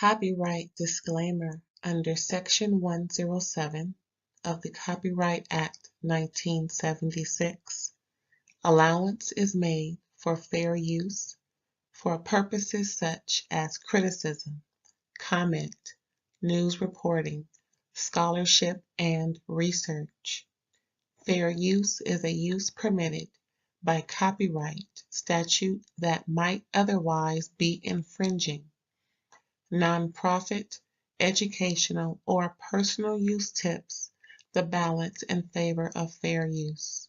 Copyright disclaimer under Section 107 of the Copyright Act 1976. Allowance is made for fair use for purposes such as criticism, comment, news reporting, scholarship, and research. Fair use is a use permitted by copyright statute that might otherwise be infringing. Nonprofit, educational, or personal use tips the balance in favor of fair use.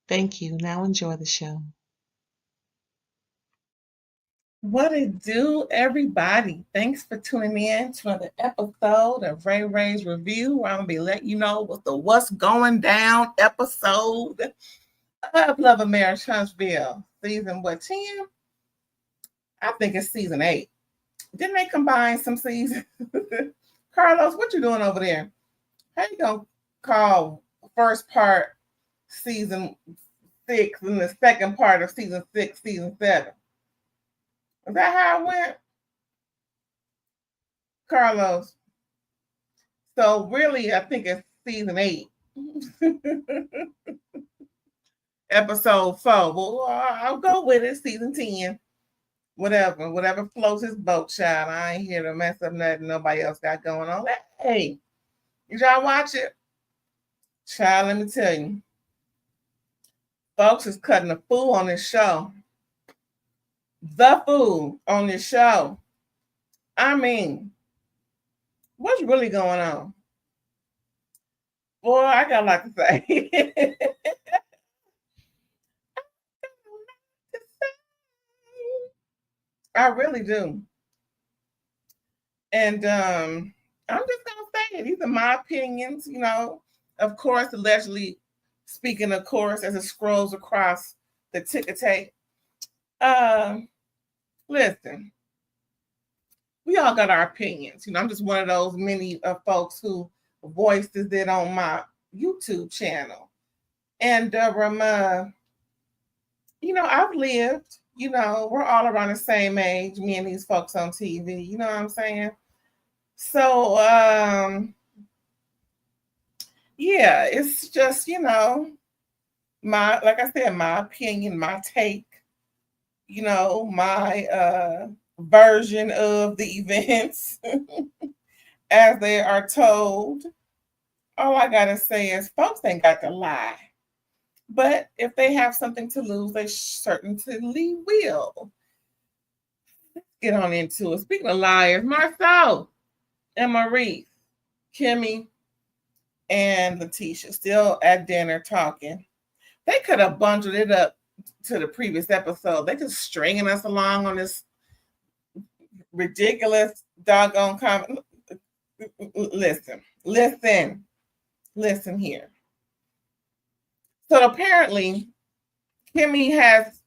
Thank you. Now enjoy the show. What it do, everybody? Thanks for tuning in to another episode of RAERAEs Review, where I'm going to be letting you know what's going down episode of Love of Marriage Huntsville. Season 10? I think it's season 8. Didn't they combine some seasons? Carlos, what you doing over there? How you going to call first part season 6 and the second part of season 6 season 7? Is that how it went? Carlos. So really, I think it's season 8. Episode 4. Well, I'll go with it. Season 10. Whatever floats his boat, child. I ain't here to mess up nothing nobody else got going on. Hey, did y'all watch it? Child, let me tell you. Folks is cutting a fool on this show. The fool on this show. I mean, what's really going on? Boy, I got a lot to say. I really do. And I'm just going to say it. These are my opinions, Of course, allegedly speaking, of course, as it scrolls across the ticker tape. Listen, we all got our opinions. I'm just one of those many folks who voiced it on my YouTube channel. And, I've lived, we're all around the same age, me and these folks on TV, you know what I'm saying? So, yeah, it's just, like I said, my opinion, my take, my version of the events as they are told. All I gotta say is folks ain't got to lie. But if they have something to lose, they certainly will. Let's get on into it. Speaking of liars, Martell and Maurice, Kimmi and LaTisha still at dinner talking. They could have bundled it up to the previous episode. They just stringing us along on this ridiculous doggone comment. Listen here. So apparently, Kimmi has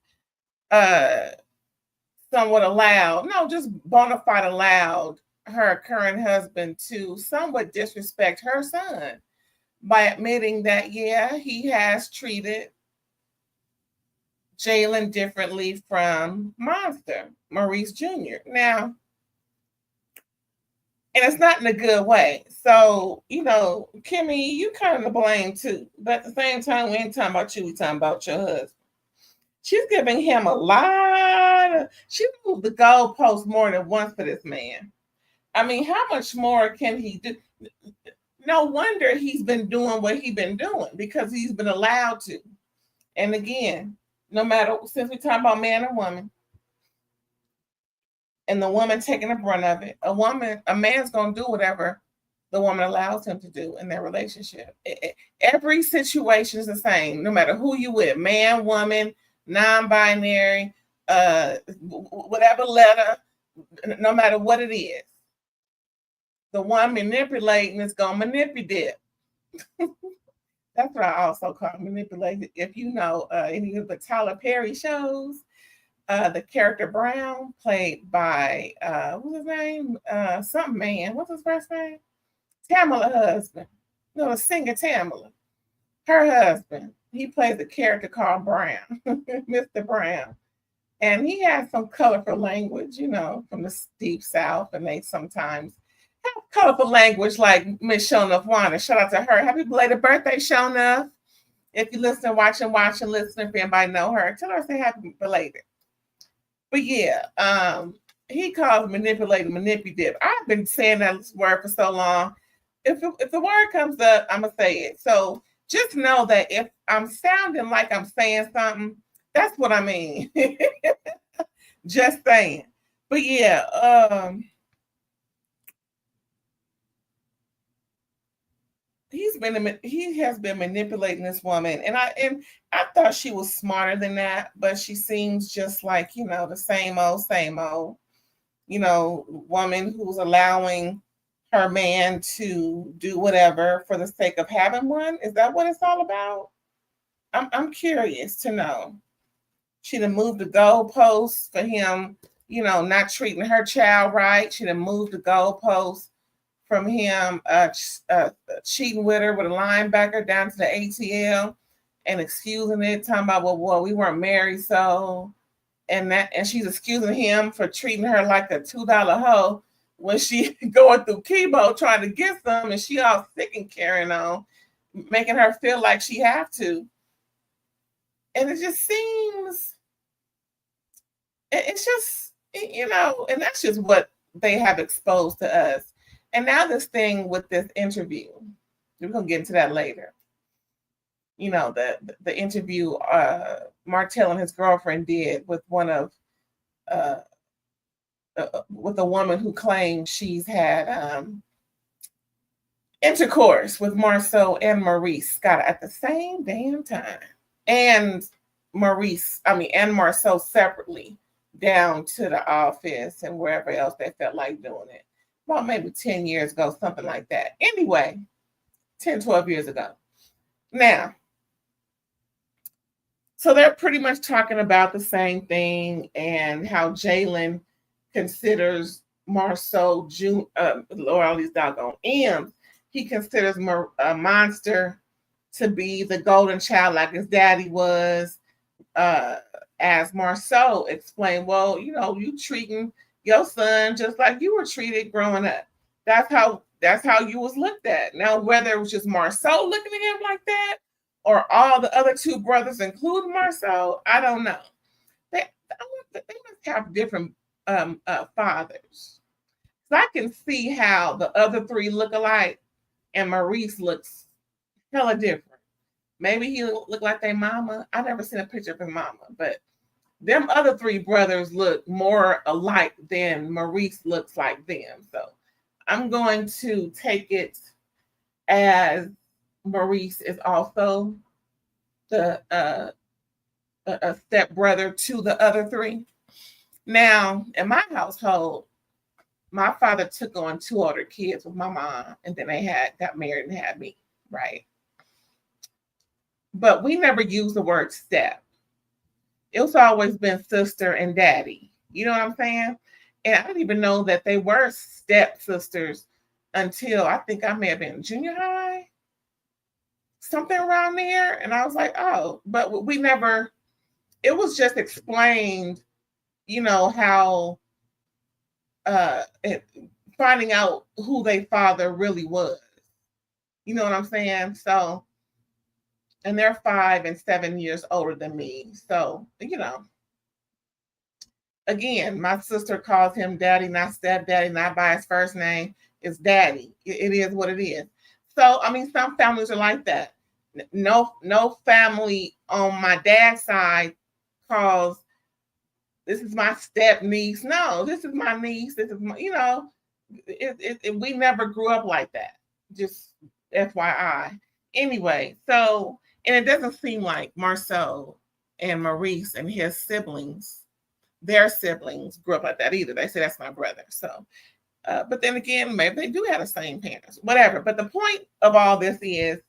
just bona fide allowed her current husband to somewhat disrespect her son by admitting that, yeah, he has treated Jalen differently from Monster, Maurice Jr. Now, and it's not in a good way. So, Kimmi, you kind of to blame too. But at the same time, we ain't talking about you, we talking about your husband. She's giving him a lot she moved the goalpost more than once for this man. I mean, how much more can he do? No wonder he's been doing what he's been doing, because he's been allowed to. And again, no matter, since we talk about man and woman, and the woman taking the brunt of it, a man's going to do whatever the woman allows him to do in their relationship. Every situation is the same, no matter who you with, man, woman, non-binary, whatever letter, no matter what it is. The one manipulating is going to manipulate. That's what I also call manipulated. If you know any of the Tyler Perry shows, the character Brown, played by what's his name? Something man. What's his first name? Tamala husband. No, the singer Tamala. Her husband. He plays a character called Brown, Mr. Brown. And he has some colorful language, from the deep South, and they sometimes have colorful language like Miss Shona Wanda. Shout out to her. Happy belated birthday, Shona. If you listen, watching, listen, if anybody know her, tell her I say happy belated. But yeah, he calls manipulating manipulative. I've been saying that word for so long. If the word comes up, I'm gonna say it. So just know that if I'm sounding like I'm saying something, that's what I mean. Just saying. But yeah, he has been manipulating this woman, and I thought she was smarter than that, but she seems just like the same old woman who's allowing her man to do whatever for the sake of having one. Is that what it's all about? I'm curious to know. She done moved the goalposts for him, not treating her child right. She done moved the goalposts from him cheating with her with a linebacker down to the ATL and excusing it, talking about, well, we weren't married, so and she's excusing him for treating her like a $2 hoe when she going through chemo trying to get some, and she all sick and carrying on, making her feel like she have to. And it just seems, it's just, and that's just what they have exposed to us. And now this thing with this interview, we're going to get into that later. The interview Martell and his girlfriend did with one of, with a woman who claims she's had intercourse with Marceau and Maurice Scott at the same damn time. And and Marceau separately down to the office and wherever else they felt like doing it. Well, maybe 10 years ago, something like that. Anyway, 10, 12 years ago. Now, so they're pretty much talking about the same thing and how Jalen considers Marceau, all these doggone M's, he considers Monster to be the golden child like his daddy was. As Marceau explained, well, you treating your son just like you were treated growing up. That's how you was looked at. Now, whether it was just Marceau looking at him like that, or all the other two brothers, including Marceau, I don't know. They must have different fathers. So I can see how the other three look alike, and Maurice looks hella different. Maybe he look like their mama. I never seen a picture of his mama, but them other three brothers look more alike than Maurice looks like them. So I'm going to take it as Maurice is also the a stepbrother to the other three. Now, in my household, my father took on 2 older kids with my mom, and then they got married and had me, right? But we never used the word step. It's always been sister and daddy. You know what I'm saying? And I didn't even know that they were step sisters until I think I may have been junior high, something around there. And I was like, oh, but we never, it was just explained, how finding out who their father really was. You know what I'm saying? So, and they're 5 and 7 years older than me. So, again, my sister calls him daddy, not stepdaddy, not by his first name. It's daddy. It is what it is. So, I mean, some families are like that. No family on my dad's side calls, this is my step niece. No, this is my niece. This is my, we never grew up like that. Just FYI. Anyway, so, and it doesn't seem like Marceau and Maurice and his siblings, their siblings grew up like that either. They say that's my brother. So, but then again, maybe they do have the same parents, whatever. But the point of all this is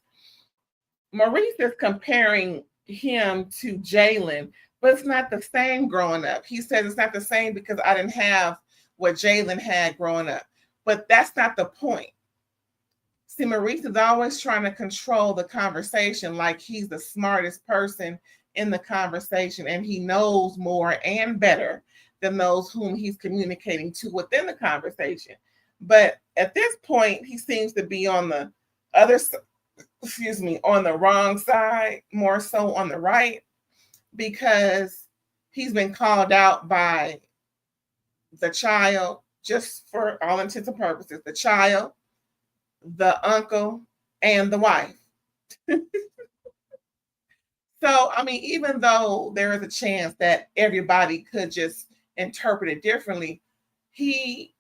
Maurice is comparing him to Jalen, but it's not the same growing up. He says it's not the same because I didn't have what Jalen had growing up. But that's not the point. See, Maurice is always trying to control the conversation like he's the smartest person in the conversation, and he knows more and better than those whom he's communicating to within the conversation. But at this point, he seems to be on the other, on the wrong side, more so on the right, because he's been called out by the child, just for all intents and purposes, the child, the uncle, and the wife. So, I mean, even though there is a chance that everybody could just interpret it differently, he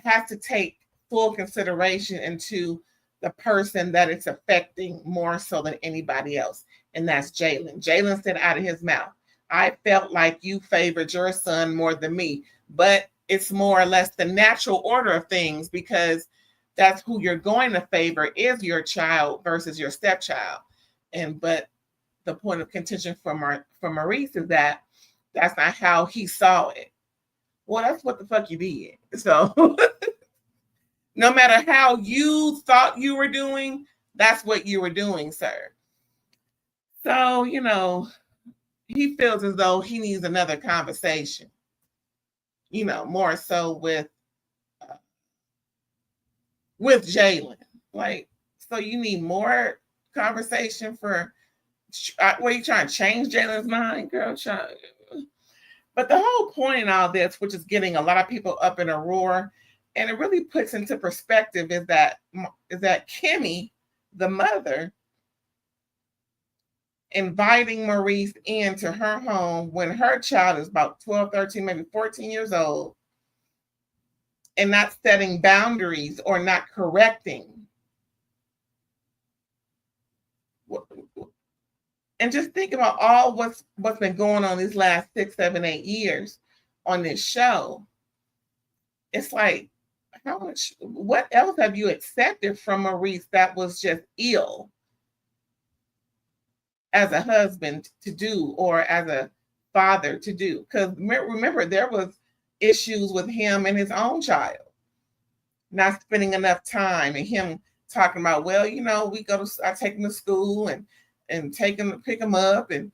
has to take full consideration into the person that it's affecting more so than anybody else. And that's Jalen. Jalen said out of his mouth, I felt like you favored your son more than me. But it's more or less the natural order of things, because that's who you're going to favor is your child versus your stepchild. But the point of contention for Maurice is that that's not how he saw it. Well, that's what the fuck you did. So no matter how you thought you were doing, that's what you were doing, sir. So, he feels as though he needs another conversation, more so with Jalen. Like, so you need more conversation for, what are you trying to change Jalen's mind, girl? But the whole point in all this, which is getting a lot of people up in a roar, and it really puts into perspective, is that Kimmi, the mother, inviting Maurice into her home when her child is about 12, 13, maybe 14 years old, and not setting boundaries or not correcting. And just think about all what's been going on these last 6, 7, 8 years on this show. It's like, what else have you accepted from Maurice that was just ill as a husband to do, or as a father to do? Because remember, there was issues with him and his own child, not spending enough time, and him talking about, well, I take him to school and pick him up and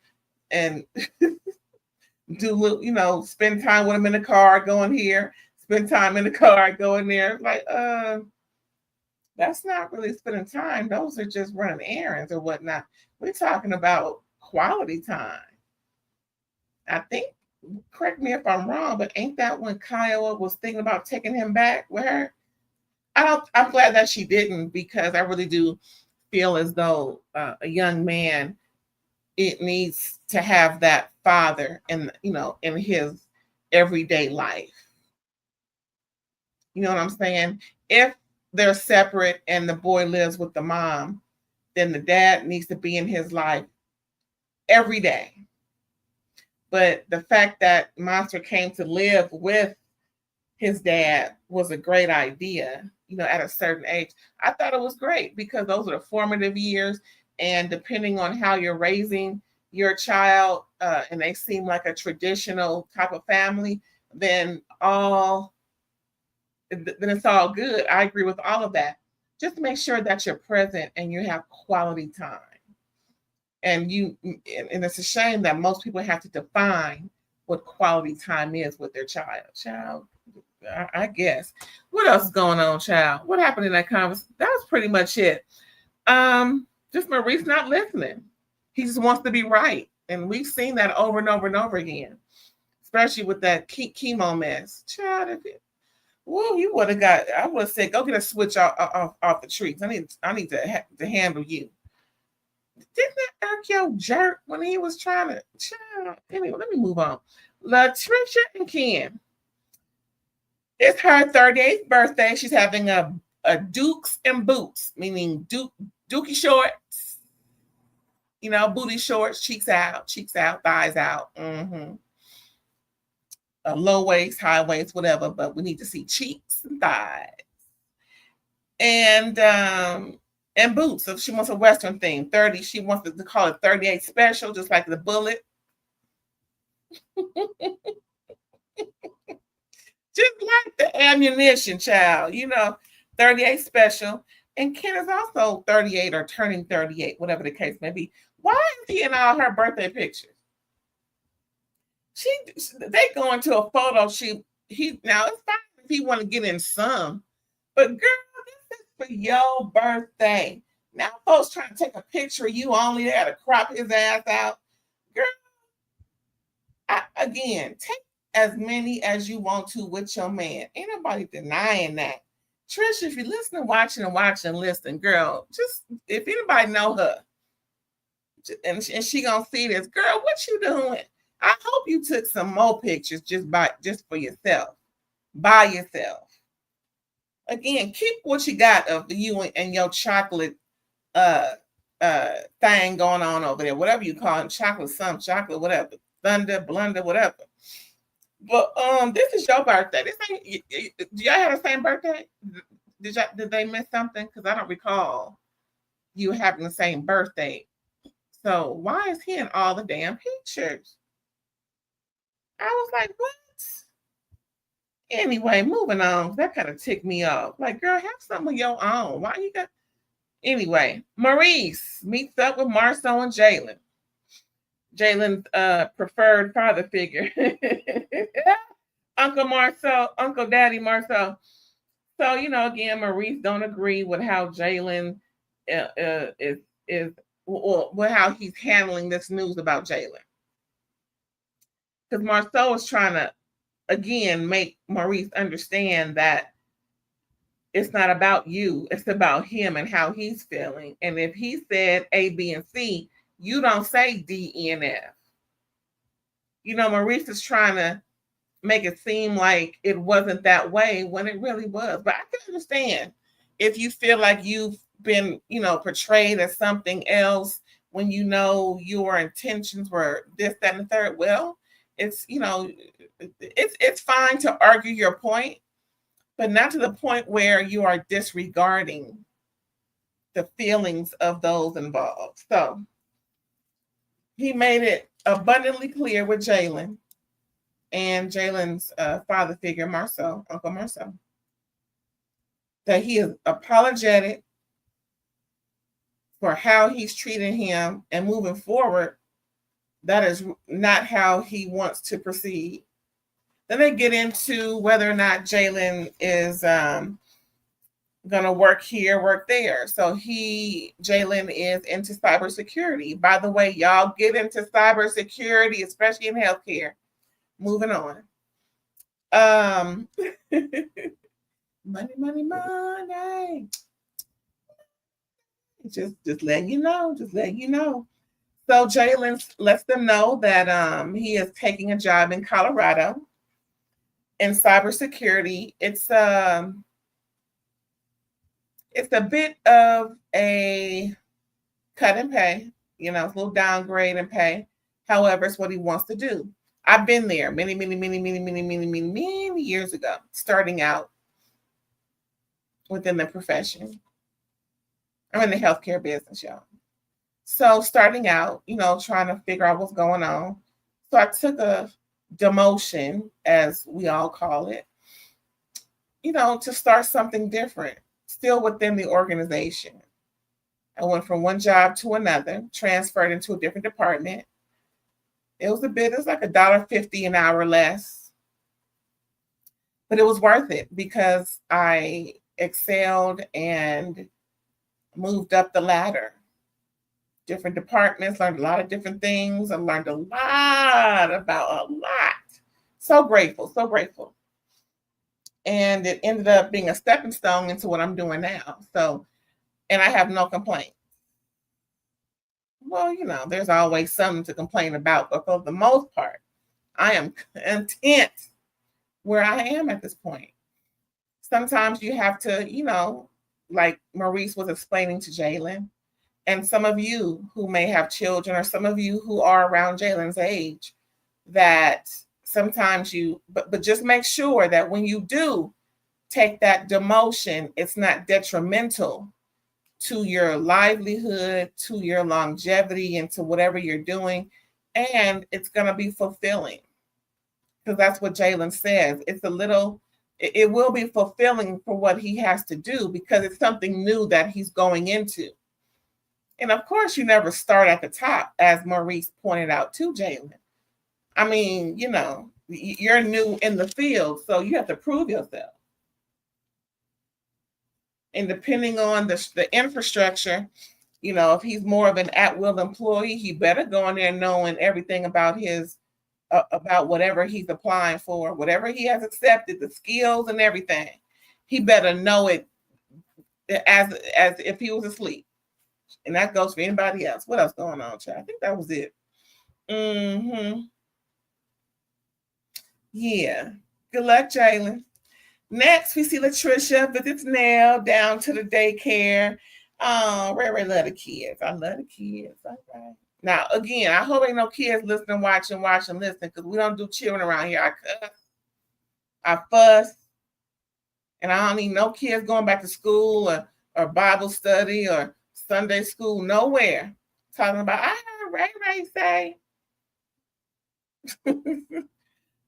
do, spend time with him in the car going here, spend time in the car going there. Like, that's not really spending time. Those are just running errands or whatnot. We're talking about quality time. I think, correct me if I'm wrong, but ain't that when Kiowa was thinking about taking him back with her? I'm glad that she didn't, because I really do feel as though a young man, it needs to have that father in his everyday life. You know what I'm saying? If they're separate and the boy lives with the mom, then the dad needs to be in his life every day. But the fact that Monster came to live with his dad was a great idea, at a certain age. I thought it was great, because those are the formative years. And depending on how you're raising your child, and they seem like a traditional type of family, then it's all good. I agree with all of that. Just make sure that you're present and you have quality time. And it's a shame that most people have to define what quality time is with their child. I guess. What else is going on, child? What happened in that conversation? That was pretty much it. Just Maurice not listening. He just wants to be right. And we've seen that over and over and over again, especially with that chemo mess. Child, you would have I would have said, go get a switch off the trees. I need to handle you. Didn't that irk your jerk when he was trying to? Child. Anyway, let me move on. LaTisha and Kim. It's her 38th birthday. She's having a Dukes and boots, meaning dookie shorts, booty shorts, cheeks out, thighs out. Mm-hmm. A low waist, high waist, whatever, but we need to see cheeks and thighs. And boots. So she wants a Western theme. 30, she wants to call it 38 special, just like the bullet. Just like the ammunition, child, 38 special. And Ken is also 38 or turning 38, whatever the case may be. Why is he in all her birthday pictures? They go into a photo shoot. Now it's fine if he want to get in some, but girl, this is for your birthday. Now folks trying to take a picture of you only there to crop his ass out. Girl, again, take as many as you want to with your man. Ain't nobody denying that. Trish, if you're listening, watching, listen, girl, just if anybody know her, and she gonna see this, girl, what you doing? I hope you took some more pictures just for yourself, by yourself. Again, keep what you got of you and your chocolate thing going on over there, whatever you call it, chocolate, whatever, thunder, blunder, whatever. But this is your birthday. This ain't. Do y'all have the same birthday? Did they miss something? Because I don't recall you having the same birthday. So why is he in all the damn pictures? I was like, what? Anyway, moving on. That kind of ticked me off. Like, girl, have some of your own. Why you got? Anyway, Maurice meets up with Marcel and Jalen. Jalen's preferred father figure. Uncle Marcel, Uncle Daddy Marcel. So, again, Maurice don't agree with how Jalen is with how he's handling this news about Jalen. Because Marcel is trying to, again, make Maurice understand that it's not about you. It's about him and how he's feeling. And if he said A, B, and C, you don't say D, E, and F. Maurice is trying to make it seem like it wasn't that way when it really was. But I can understand if you feel like you've been, portrayed as something else when your intentions were this, that, and the third. Well, it's, it's fine to argue your point, but not to the point where you are disregarding the feelings of those involved. So he made it abundantly clear with Jalen and Jalen's father figure, Marcel, Uncle Marcel, that he is apologetic for how he's treating him, and moving forward, that is not how he wants to proceed. Then they get into whether or not Jalen is going to work here, work there. So Jalen is into cybersecurity. By the way, y'all get into cybersecurity, especially in healthcare. Moving on. Money. Just letting you know. So Jalen lets them know that he is taking a job in Colorado in cybersecurity. It's a bit of a cut in pay, it's a little downgrade in pay. However, it's what he wants to do. I've been there many years ago, starting out within the profession. I'm in the healthcare business, y'all. So starting out, trying to figure out what's going on. So I took a demotion, as we all call it, to start something different, still within the organization. I went from one job to another, transferred into a different department. It was like $1.50 an hour less. But it was worth it because I excelled and moved up the ladder. Different departments, learned a lot of different things. I learned a lot about a lot. So grateful. And it ended up being a stepping stone into what I'm doing now. So, and I have no complaints. Well, there's always something to complain about, but for the most part, I am content where I am at this point. Sometimes you have to, like Maurice was explaining to Jalen, and some of you who may have children, or some of you who are around Jalen's age, that sometimes but just make sure that when you do take that demotion, it's not detrimental to your livelihood, to your longevity, and to whatever you're doing. And it's going to be fulfilling, because that's what Jalen says. It will be fulfilling for what he has to do, because it's something new that he's going into. And of course, you never start at the top, as Maurice pointed out to Jalen. I mean, you know, you're new in the field, so you have to prove yourself. And depending on the infrastructure, you know, if he's more of an at-will employee, he better go in there knowing everything about his about whatever he's applying for, whatever he has accepted, the skills and everything. He better know it as if he was asleep. And that goes for anybody else. What else going on, child? I think that was it. Yeah. Good luck, Jalen. Next, we see LaTisha visits Nell down to the daycare. Ray love the kids. I love the kids. All right. Now, again, I hope ain't no kids listening, watching, listening, because we don't do cheering around here. I cuss, I fuss, and I don't need no kids going back to school or Bible study or Sunday school, nowhere. Talking about, I heard Ray say.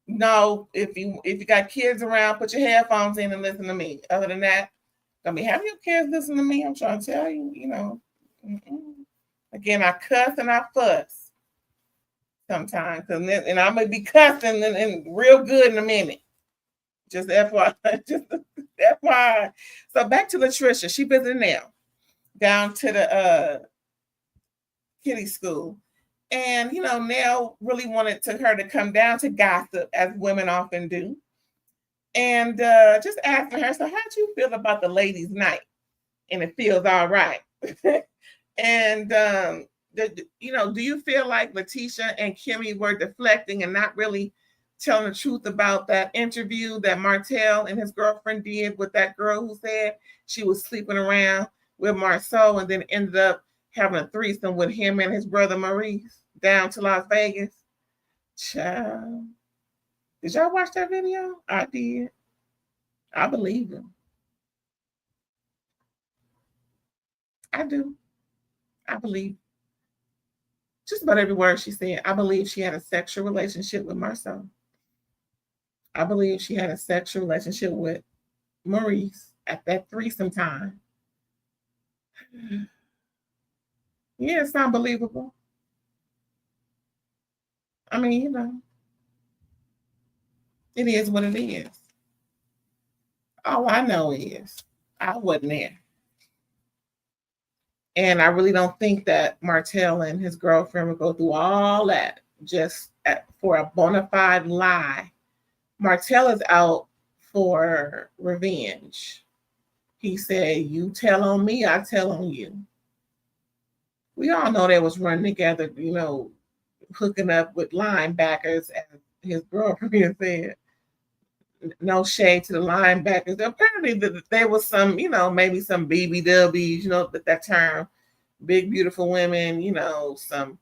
No, if you got kids around, put your headphones in and listen to me. Other than that, don't be having your kids listen to me. I'm trying to tell you, you know. Again, I cuss and I fuss sometimes, and I'm gonna be cussing and real good in a minute. Just FYI, just FYI. So back to LaTisha. She visited Nell down to the kiddie school. And, you know, Nell really wanted her to come down to gossip, as women often do. And just asking her, so how'd you feel about the ladies' night? And it feels all right. And, you know, do you feel like LaTisha and Kimmi were deflecting and not really telling the truth about that interview that Martell and his girlfriend did with that girl who said she was sleeping around with Marceau and then ended up having a threesome with him and his brother Maurice down to Las Vegas? Child. Did y'all watch that video? I did. I believe him. I do. I believe just about every word she said. I believe she had a sexual relationship with Marceau. I believe she had a sexual relationship with Maurice at that threesome time. Yeah, it's not believable. I mean, you know, it is what it is. All I know is I wasn't there. And I really don't think that Martell and his girlfriend would go through all that just for a bona fide lie. Martell is out for revenge. He said, you tell on me, I tell on you. We all know they was running together, you know, hooking up with linebackers, as his girlfriend said. No shade to the linebackers. Apparently, there was some, you know, maybe some BBWs, you know, that term, big beautiful women, you know, some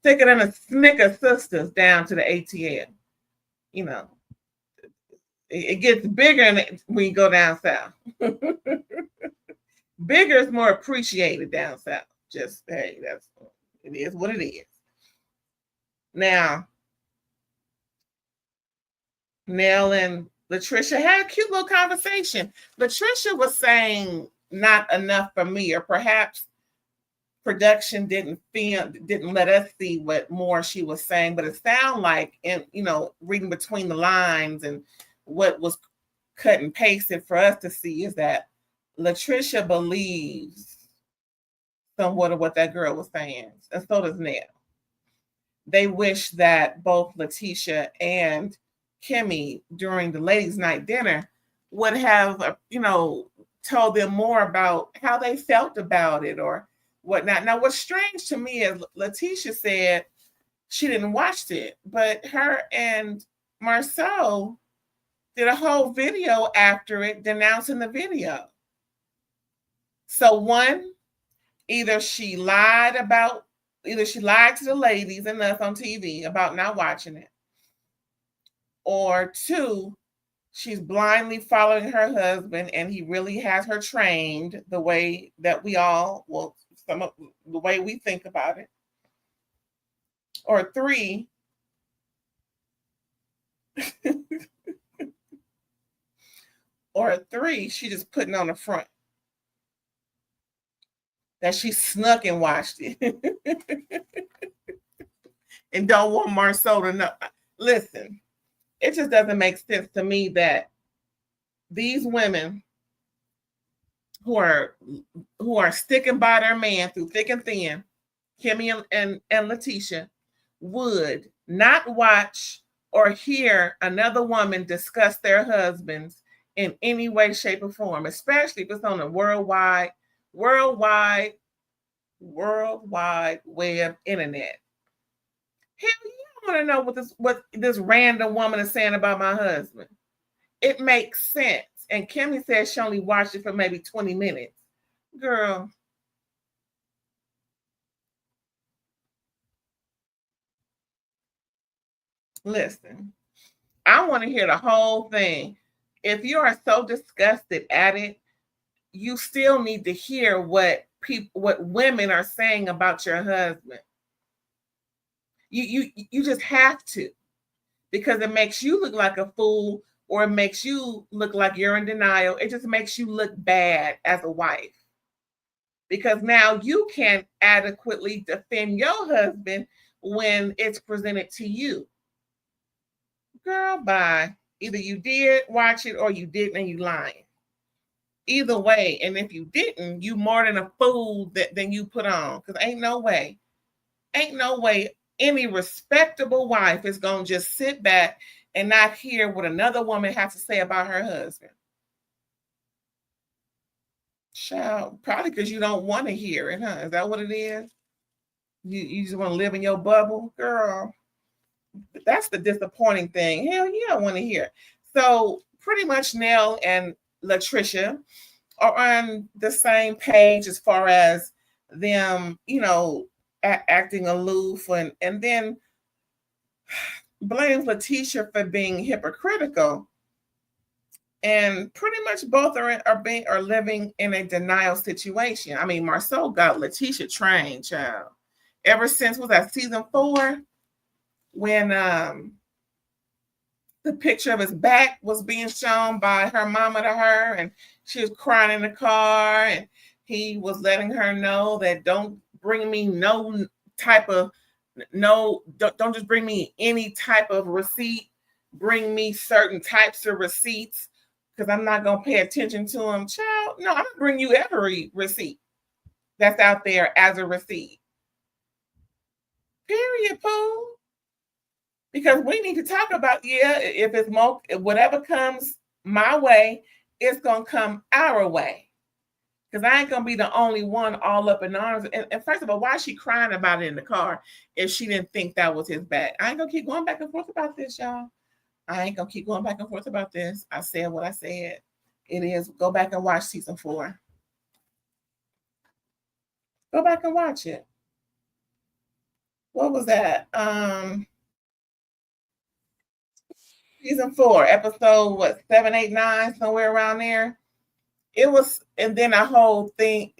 thicker than a Snicker sisters down to the ATL. You know, it gets bigger when you go down south. Bigger is more appreciated down south. Just hey, it is what it is. Now, Nell and LaTisha had a cute little conversation. LaTisha was saying not enough for me, or perhaps production didn't let us see what more she was saying, but it sounded like, in, you know, reading between the lines and what was cut and pasted for us to see, is that LaTisha believes somewhat of what that girl was saying, and so does Nell. They wish that both LaTisha and Kimmi during the ladies' night dinner would have, you know, told them more about how they felt about it or whatnot. Now, what's strange to me is LaTisha said she didn't watch it, but her and Marceau did a whole video after it denouncing the video. So one, either she lied to the ladies and us on TV about not watching it, or two, she's blindly following her husband and he really has her trained the way that we all, well, some of the way we think about it. Or three, she just putting on the front that she snuck and watched it. and don't want Marcel to know. Listen, it just doesn't make sense to me that these women who are sticking by their man through thick and thin, Kimmi and LaTisha, would not watch or hear another woman discuss their husbands in any way, shape, or form, especially if it's on a worldwide web internet. Hell, you don't want to know what this random woman is saying about my husband. It makes sense. And Kimmi said she only watched it for maybe 20 minutes. Girl. Listen, I want to hear the whole thing. If you are so disgusted at it, you still need to hear what women are saying about your husband. You just have to, because it makes you look like a fool, or it makes you look like you're in denial. It just makes you look bad as a wife, because now you can't adequately defend your husband when it's presented to you. Girl, bye. Either you did watch it or you didn't, and you lying. Either way, and if you didn't, you more than a fool than you put on, because ain't no way any respectable wife is going to just sit back and not hear what another woman has to say about her husband. Child, probably because you don't want to hear it, huh? Is that what it is? You just want to live in your bubble? Girl, that's the disappointing thing. Hell, you don't want to hear it. So pretty much Nell and LaTisha are on the same page as far as them, acting aloof, and then blames LaTisha for being hypocritical. And pretty much both are living in a denial situation. I mean, Marcel got LaTisha trained, child. Ever since, was that season 4, when the picture of his back was being shown by her mama to her, and she was crying in the car, and he was letting her know that don't bring me don't just bring me any type of receipt. Bring me certain types of receipts, because I'm not going to pay attention to them. Child, no, I'm going to bring you every receipt that's out there as a receipt. Period, Pooh. Because we need to talk about, if it's whatever comes my way, it's going to come our way. Because I ain't going to be the only one all up in arms. And first of all, why is she crying about it in the car if she didn't think that was his back? I ain't going to keep going back and forth about this, y'all. I ain't going to keep going back and forth about this. I said what I said. It is. Go back and watch season 4. Go back and watch it. What was that? Season 4, episode 7, 8, 9, somewhere around there. It was, and then a whole thing.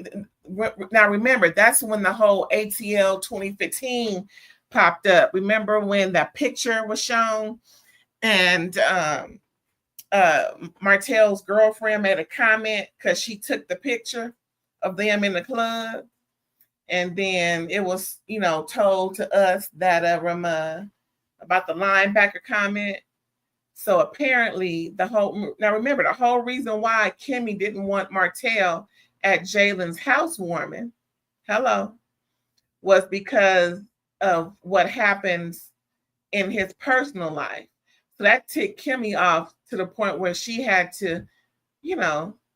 Now remember, that's when the whole ATL 2015 popped up. Remember when that picture was shown, and Martell's girlfriend made a comment because she took the picture of them in the club, and then it was, told to us that about the linebacker comment. So apparently now remember, the whole reason why Kimmi didn't want Martell at Jalen's housewarming, was because of what happens in his personal life. So that ticked Kimmi off to the point where she had to,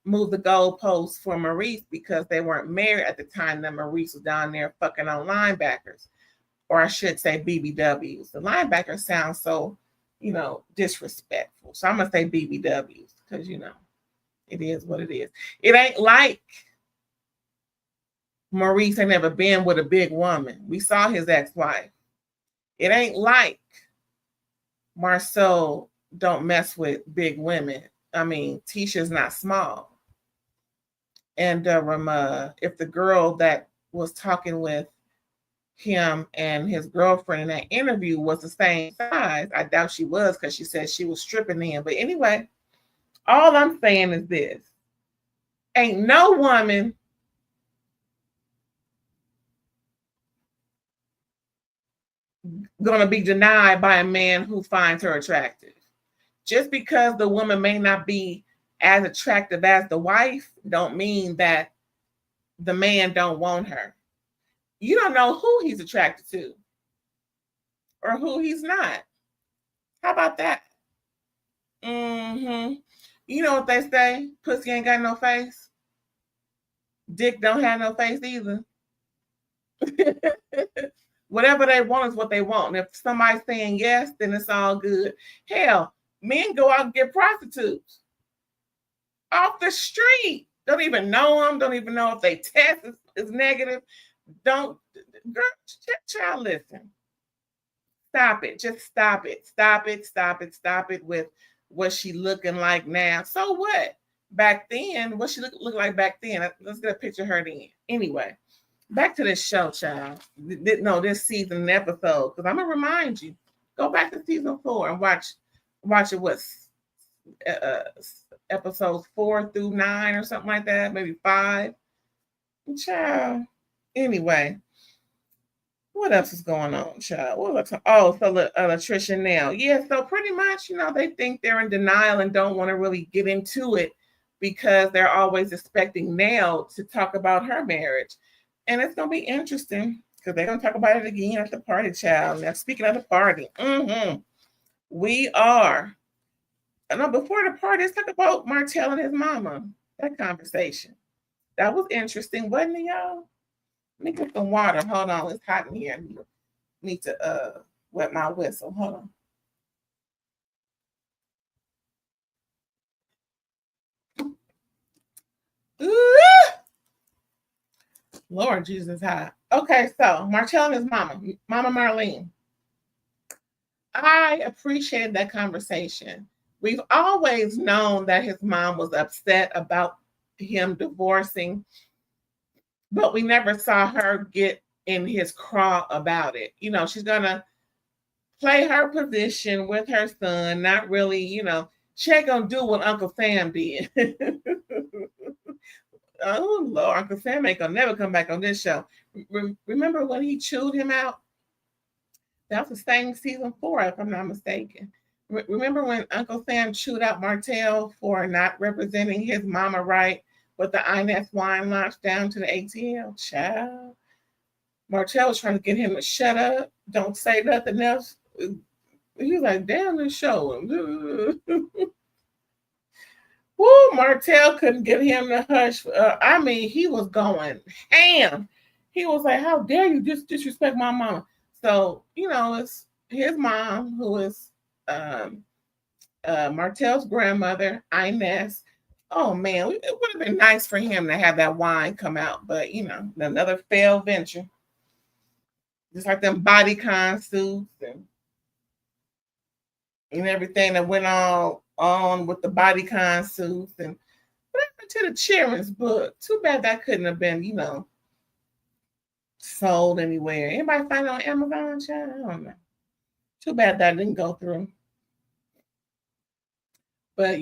move the goalposts for Maurice, because they weren't married at the time that Maurice was down there fucking on linebackers, or I should say BBWs. The linebacker sounds so, disrespectful. So I'm going to say BBWs, because, it is what it is. It ain't like Maurice ain't never been with a big woman. We saw his ex-wife. It ain't like Marcel don't mess with big women. I mean, Tisha's not small. And if the girl that was talking with him and his girlfriend in that interview was the same size, I doubt she was, because she said she was stripping in. But anyway, all I'm saying is this. Ain't no woman going to be denied by a man who finds her attractive. Just because the woman may not be as attractive as the wife, don't mean that the man don't want her. You don't know who he's attracted to or who he's not. How about that? Mm-hmm. You know what they say? Pussy ain't got no face. Dick don't have no face either. Whatever they want is what they want. And if somebody's saying yes, then it's all good. Hell, men go out and get prostitutes off the street. Don't even know them. Don't even know if they test is negative. Don't, girl, child, listen. Stop it. Just stop it. Stop it. Stop it. Stop it with what she looking like now. So what? Back then, what she look like back then? Let's get a picture of her then. Anyway, back to this show, child. No, this season and episode. Because I'm going to remind you. Go back to season 4 and watch it with episodes 4 through 9 or something like that. Maybe 5. Child. Anyway. What else is going on, child? So LaTisha and Nell. Yeah, so pretty much, they think they're in denial and don't want to really get into it because they're always expecting Nell to talk about her marriage. And it's going to be interesting because they're going to talk about it again at the party, child. Now, speaking of the party, we are. No, before the party, let's talk about Martell and his mama. That conversation. That was interesting, wasn't it, y'all? Let me get some water. Hold on. It's hot in here. I need to wet my whistle. Hold on. Ooh! Lord Jesus, hot. Okay, so Martell and his mama Marlene. I appreciated that conversation. We've always known that his mom was upset about him divorcing, but we never saw her get in his craw about it. She's going to play her position with her son, not really, she ain't going to do what Uncle Sam did. Oh, Lord, Uncle Sam ain't going to never come back on this show. Remember when he chewed him out? That was the same season 4, if I'm not mistaken. Remember when Uncle Sam chewed out Martell for not representing his mama right? With the Inez wine launch down to the ATL, child. Martell was trying to get him to shut up, don't say nothing else. He was like, damn, let's show him. Woo, Martell couldn't get him to hush. He was going ham. He was like, how dare you disrespect my mama? So, it's his mom, who is Martell's grandmother, Inez. Oh man, it would have been nice for him to have that wine come out, but another failed venture. Just like them bodycon suits and everything that went on with the bodycon suits. And what happened to the children's book? Too bad that couldn't have been, sold anywhere. Anybody find it on Amazon, child? I don't know. Too bad that didn't go through. But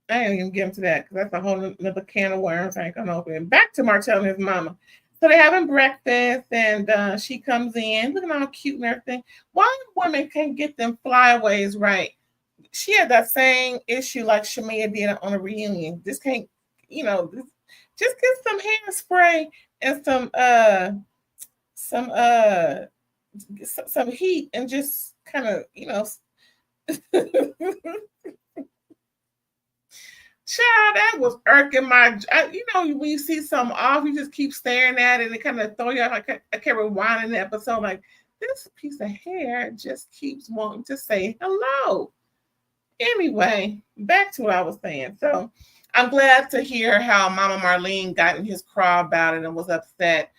I ain't even get into that because that's a whole another can of worms I ain't gonna open. Back to Martell and his mama. So they're having breakfast and she comes in looking all cute and everything. Why women can't get them flyaways right? She had that same issue like Shamea did on a reunion. Just can't, just get some hairspray and some heat and just kind of, Child, that was irking my. When you see something off, you just keep staring at it and it kind of throw you out. Like I kept rewinding the episode, like this piece of hair just keeps wanting to say hello. Anyway, back to what I was saying. So I'm glad to hear how Mama Marlene got in his craw about it and was upset.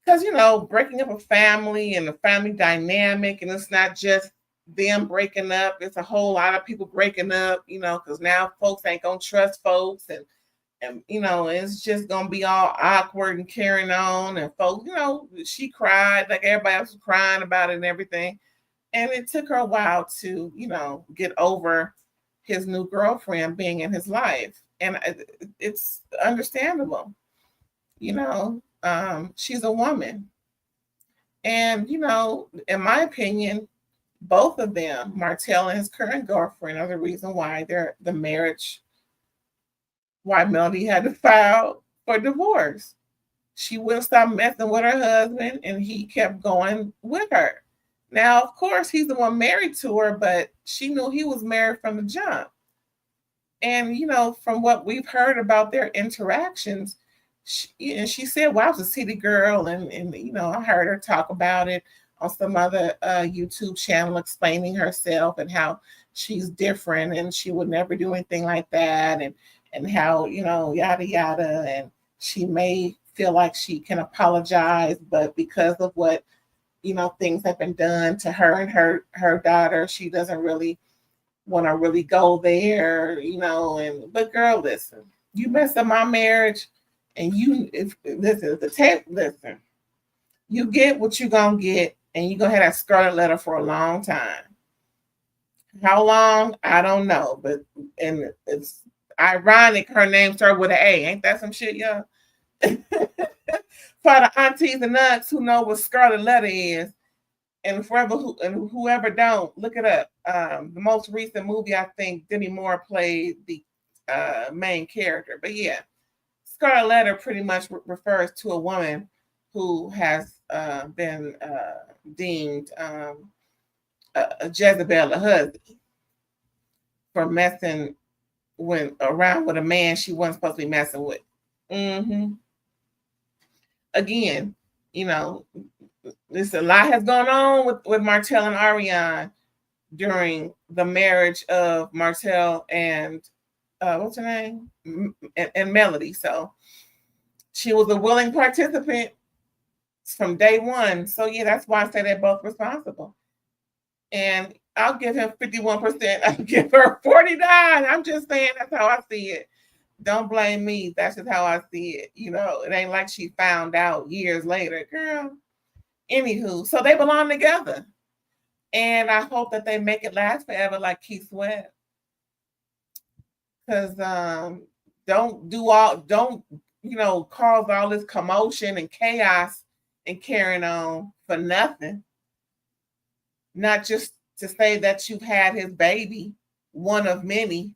Because, breaking up a family and the family dynamic, and it's not just them breaking up. It's a whole lot of people breaking up, because now folks ain't going to trust folks. And it's just going to be all awkward and carrying on. And folks, she cried like everybody else was crying about it and everything. And it took her a while to, get over his new girlfriend being in his life. And it's understandable. She's a woman. And, in my opinion, both of them, Martell and his current girlfriend, are the reason why why Melody had to file for divorce. She wouldn't stop messing with her husband, and he kept going with her. Now, of course, he's the one married to her, but she knew he was married from the jump. And, from what we've heard about their interactions, she said, well, I was a city girl. And I heard her talk about it on some other YouTube channel, explaining herself and how she's different and she would never do anything like that. And how, yada, yada. And she may feel like she can apologize, but because of what, things have been done to her and her daughter, she doesn't really want to really go there, but girl, listen, you messed up my marriage, and listen, you get what you gonna get, and you gonna have that scarlet letter for a long time. How long? I don't know, but and it's ironic her name started with an A. Ain't that some shit, y'all? For the aunties and nuts who know what scarlet letter is, and whoever don't, look it up. The most recent movie, I think Demi Moore played the main character. But yeah, scarlet letter pretty much refers to a woman who has been deemed a Jezebel, a husband, for messing around with a man she wasn't supposed to be messing with. Again, a lot has gone on with Martell and Arionne during the marriage of Martell and what's her name? And Melody. So she was a willing participant from day one. So yeah, that's why I say they're both responsible. And I'll give him 51%. I'll give her 49. I'm just saying that's how I see it. Don't blame me. That's just how I see it. It ain't like she found out years later, girl. Anywho, so they belong together. And I hope that they make it last forever like Keith Sweat. Because don't cause all this commotion and chaos and carrying on for nothing. Not just to say that you've had his baby, one of many,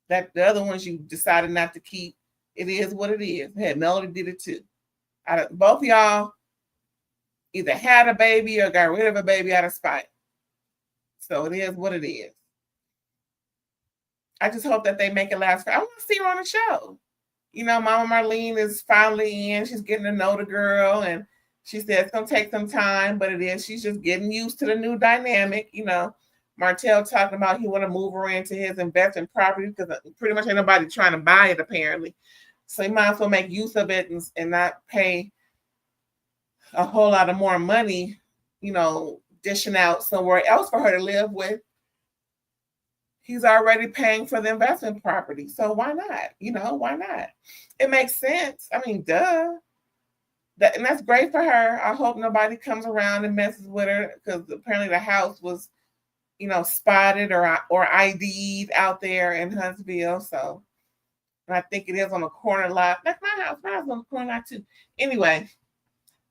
that the other ones you decided not to keep. It is what it is. Hey, Melody did it too. Both of y'all either had a baby or got rid of a baby out of spite. So it is what it is. I just hope that they make it last. I want to see her on the show. Mama Marlene is finally in. She's getting to know the girl, and she said it's going to take some time, but it is. She's just getting used to the new dynamic. Martell talking about he want to move her into his investment property because pretty much ain't nobody trying to buy it, apparently. So he might as well make use of it and not pay a whole lot of more money, dishing out somewhere else for her to live with. He's already paying for the investment property. So why not? Why not? It makes sense. I mean, duh. And that's great for her. I hope nobody comes around and messes with her because apparently the house was, spotted or ID'd out there in Huntsville. So, and I think it is on a corner lot. That's my house. My house is on the corner lot too. Anyway,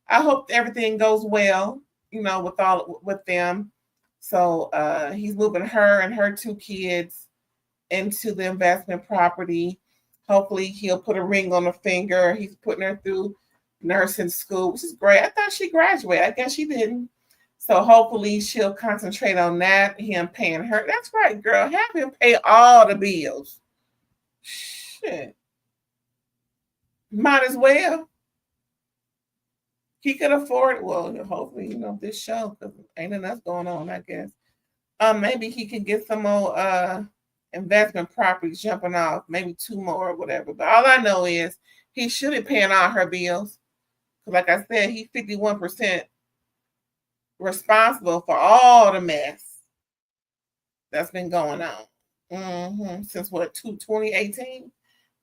I hope everything goes well, with them. So he's moving her and her 2 kids into the investment property. Hopefully he'll put a ring on her finger. He's putting her through nursing school, which is great. I thought she graduated. I guess she didn't. So hopefully she'll concentrate on that, him paying her. That's right, girl. Have him pay all the bills. Shit. Might as well. He could afford it. Well, hopefully, this show, because ain't enough going on, I guess. Maybe he can get some more investment properties jumping off, maybe 2 more or whatever. But all I know is he should be paying all her bills. Because like I said, he's 51% responsible for all the mess that's been going on. Since 2018?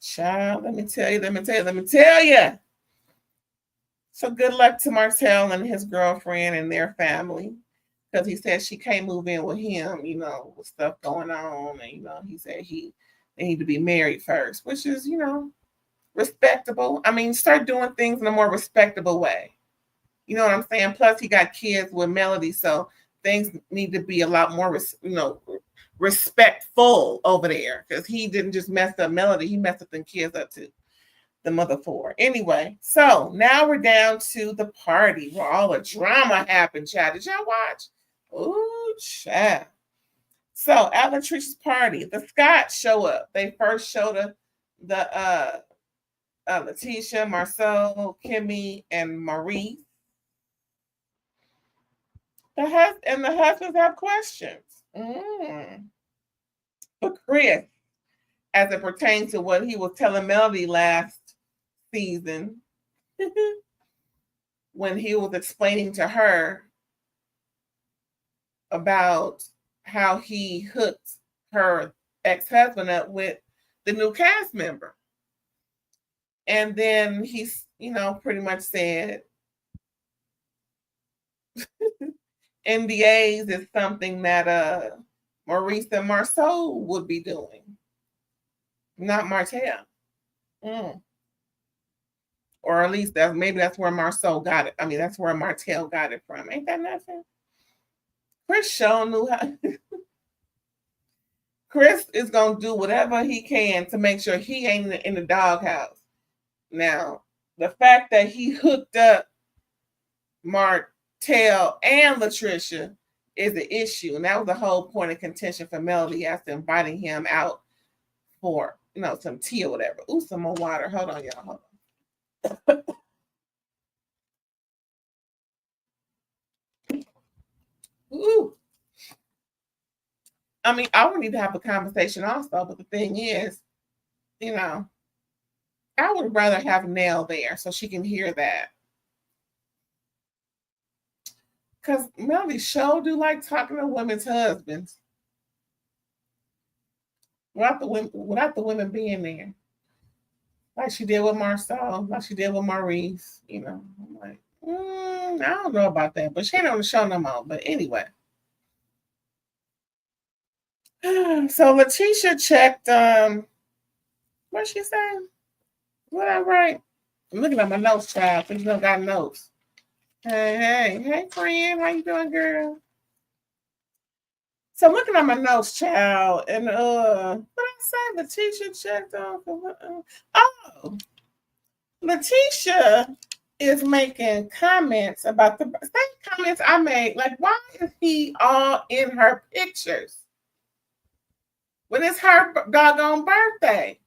Child, let me tell you. So good luck to Martell and his girlfriend and their family. Because he said she can't move in with him, with stuff going on. And, he said they need to be married first, which is, respectable. I mean, start doing things in a more respectable way. You know what I'm saying? Plus, he got kids with Melody, so things need to be a lot more, respectful over there, because he didn't just mess up Melody, he messed up them kids up too. The mother four. Anyway, so now we're down to the party where all the drama happened, child. Did y'all watch? Ooh, child. So at LaTisha's party, the Scotts show up. They first show the LaTisha, Marcel, Kimmi, and Maurice. The husbands have questions. But Chris, as it pertains to what he was telling Melody last season, when he was explaining to her about how he hooked her ex-husband up with the new cast member. And then he's, pretty much said NDAs is something that Maurice and Marceau would be doing, not Martell. Or at least that's where Marceau got it. I mean, that's where Martell got it from. Ain't that nothing? Chris sure knew how. Chris is going to do whatever he can to make sure he ain't in the doghouse. Now, the fact that he hooked up Martell and LaTisha is the issue. And that was the whole point of contention for Melody after inviting him out for, some tea or whatever. Ooh, some more water. Hold on, y'all. Hold on. Ooh. I mean, I would need to have a conversation also, but the thing is, I would rather have Nell there so she can hear that. Because Melody sure do like talking to women's husbands without the women being there. Like she did with Marcel, like she did with Maurice, I'm like, I don't know about that, but she ain't on the show no more. But anyway. So LaTisha checked, what's she saying? What I write? I'm looking at my notes, child. Because you don't got notes. Hey, friend. How you doing, girl? So I'm looking at my notes, child. And what I say? LaTisha checked off. Oh. LaTisha is making comments about the same comments I made. Like, why is he all in her pictures when it's her doggone birthday?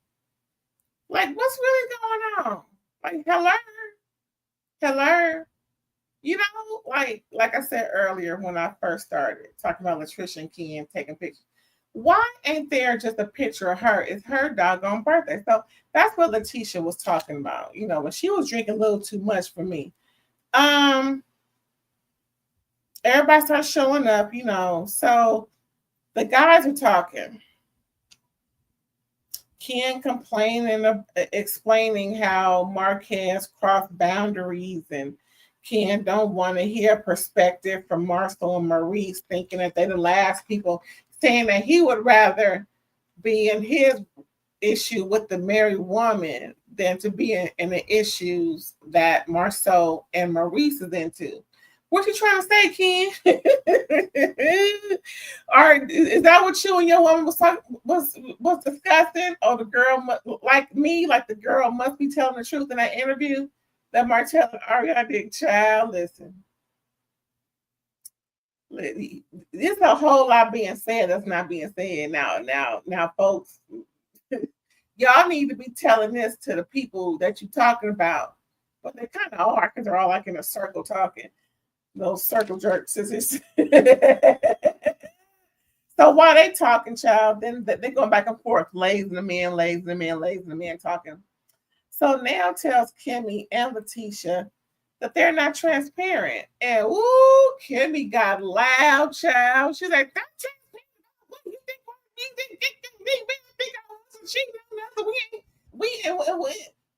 Like, what's really going on? Like, hello? Like I said earlier when I first started talking about LaTisha and Ken taking pictures. Why ain't there just a picture of her? It's her doggone birthday. So that's what LaTisha was talking about. When she was drinking a little too much for me. Everybody starts showing up, So the guys are talking. Ken complaining, explaining how Marquez crossed boundaries, and Ken don't want to hear perspective from Marcel and Maurice, thinking that they're the last people, saying that he would rather be in his issue with the married woman than to be in the issues that Marcel and Maurice is into. What you trying to say, Ken? Or is that what you and your woman was discussing? Or the girl, like me, like the girl must be telling the truth in that interview that Martell and Arionne did? Child, listen. There's a whole lot being said that's not being said now, folks. Y'all need to be telling this to the people that you're talking about. But they kind of are, because they're all like in a circle talking. Those circle jerk scissors. So while they talking, child, then they going back and forth, lays in the man talking. So Nell tells Kimmi and LaTisha that they're not transparent. And Kimmi got loud, child. She's like, that's transparent. What do you think?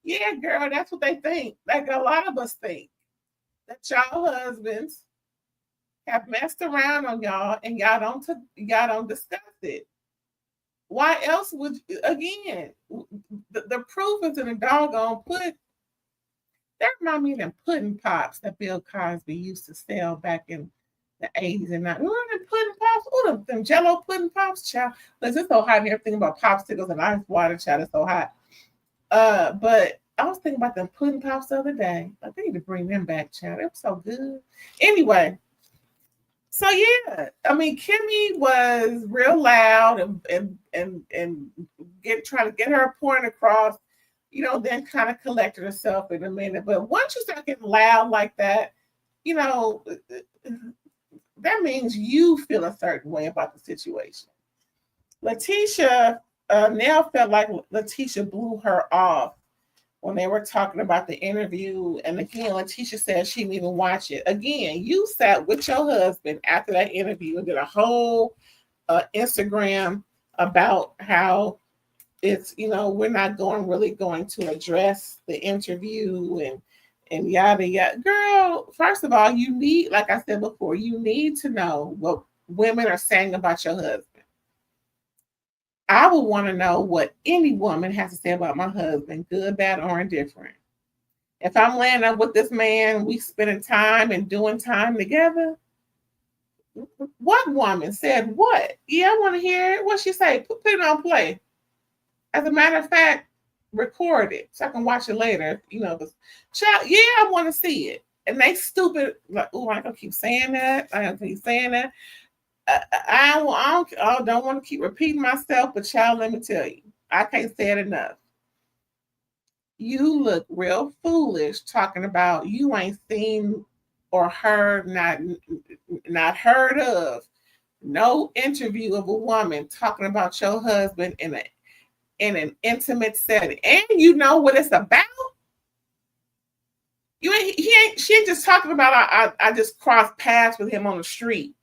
Yeah, girl, that's what they think. Like a lot of us think. That y'all husbands have messed around on y'all and y'all don't discuss it. Why else would, again, the proof is in the doggone That reminds me of them pudding pops that Bill Cosby used to sell back in the 80s and 90s. Remember them pudding pops? Oh, them Jello pudding pops, child. Listen, it's so hot here. Thinking about popsicles and ice water, child. It's so hot. But I was thinking about them pudding pops the other day. I need to bring them back, child. They were so good. Anyway, so yeah, I mean, Kimmi was real loud and trying to get her point across, then kind of collected herself in a minute. But once you start getting loud like that, that means you feel a certain way about the situation. LaTisha, Nell felt like LaTisha blew her off when they were talking about the interview. And again, LaTisha said she didn't even watch it. Again, you sat with your husband after that interview and did a whole Instagram about how it's, we're not really going to address the interview and yada yada. Girl, first of all, you need, like I said before, you need to know what women are saying about your husband. I would want to know what any woman has to say about my husband, good, bad, or indifferent. If I'm laying up with this man, we spending time and doing time together. What woman said what? Yeah, I want to hear it. What she say? Put it on play. As a matter of fact, record it so I can watch it later. Child, yeah, I want to see it. And they stupid, like, oh, I don't keep saying that. I don't keep saying that. I don't want to keep repeating myself, but child, let me tell you, I can't say it enough. You look real foolish talking about you ain't seen or heard, not heard of no interview of a woman talking about your husband in an intimate setting, and you know what it's about. She ain't just talking about I just crossed paths with him on the street.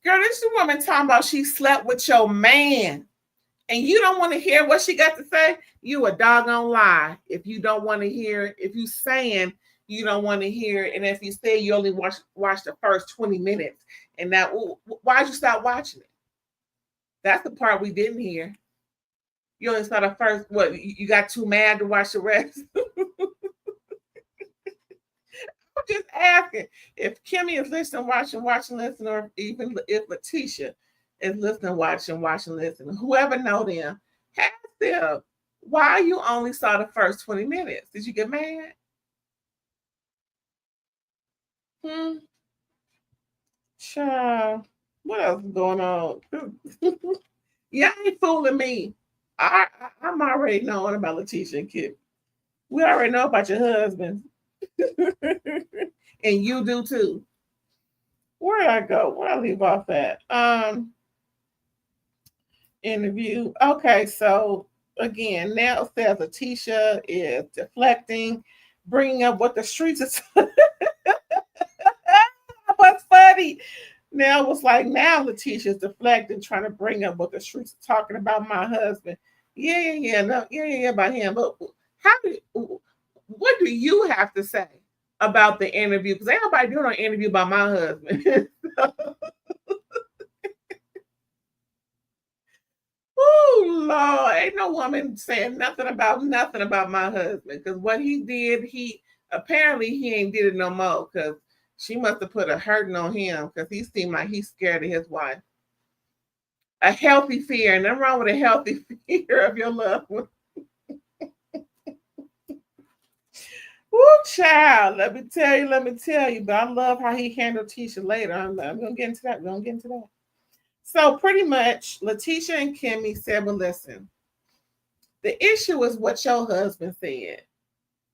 Girl, this is a woman talking about she slept with your man. And you don't want to hear what she got to say? You a doggone lie. If you don't want to hear, if you saying you don't want to hear, and if you say you only watch the first 20 minutes, and that, why'd you stop watching it? That's the part we didn't hear. You only saw the first, what, you got too mad to watch the rest? I'm just asking if Kimmi is listening, watching, listening, or even if LaTisha is listening, watching, listening, whoever know them, ask them why you only saw the first 20 minutes. Did you get mad? Child, what else is going on? Y'all ain't fooling me. I'm already knowing about LaTisha and Kimmi. We already know about your husband. And you do too. Where did I go? Where did I leave off at? Interview. Okay, so again, Nell says LaTisha is deflecting, bringing up what the streets are. What's funny? Nell was like, now LaTisha's deflecting, trying to bring up what the streets are talking about my husband. Yeah, about him. But what do you have to say about the interview? Because ain't nobody doing an interview about my husband. Oh Lord, ain't no woman saying nothing about my husband. Because what he did, he ain't did it no more. Because she must have put a hurting on him. Because he seemed like he's scared of his wife. A healthy fear, and nothing wrong with a healthy fear of your loved one. Woo, child, let me tell you, but I love how he handled Tisha later. I'm gonna get into that. So pretty much LaTisha and Kimmi said, well, listen, the issue is what your husband said,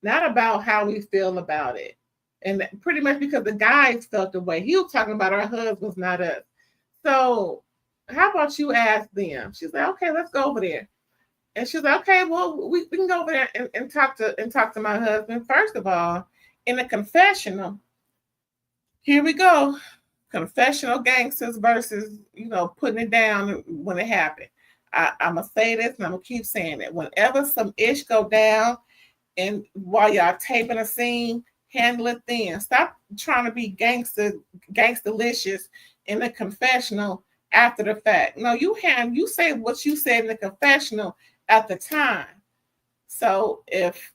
not about how we feel about it. And pretty much because the guys felt the way. He was talking about our husbands, not us. So how about you ask them? She's like, okay, let's go over there. And she's like, okay, well, we can go over there and talk to my husband. First of all, in a confessional, here we go. Confessional gangsters versus, putting it down when it happened. I'm going to say this and I'm going to keep saying it. Whenever some ish go down and while y'all taping a scene, handle it then. Stop trying to be gangsterlicious in the confessional after the fact. No, you say what you said in the confessional at the time. So if